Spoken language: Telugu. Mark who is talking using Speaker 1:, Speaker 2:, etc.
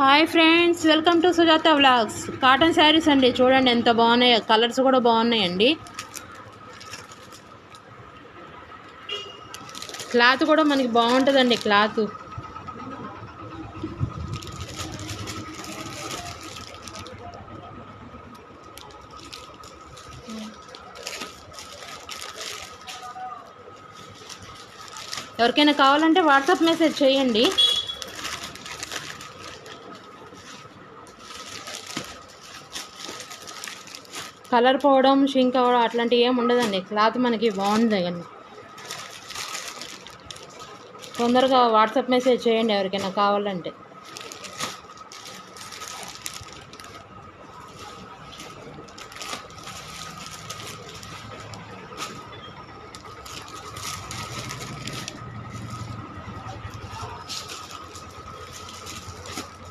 Speaker 1: Hi friends, welcome to Sujatha vlogs. Cotton saris అండి, చూడండి ఎంత బాగున్నాయో. కలర్స్ కూడా బాగున్నాయండి. క్లాత్ కూడా మనకి బాగుంటుందండి. క్లాత్ ఎవరికైనా కావాలంటే వాట్సాప్ మెసేజ్ చేయండి. కలర్ పోవడం, షింక్ అవ్వడం అట్లాంటివి ఏమి ఉండదండి. క్లాత్ మనకి బాగుంది కానీ తొందరగా వాట్సాప్ మెసేజ్ చేయండి ఎవరికైనా కావాలంటే.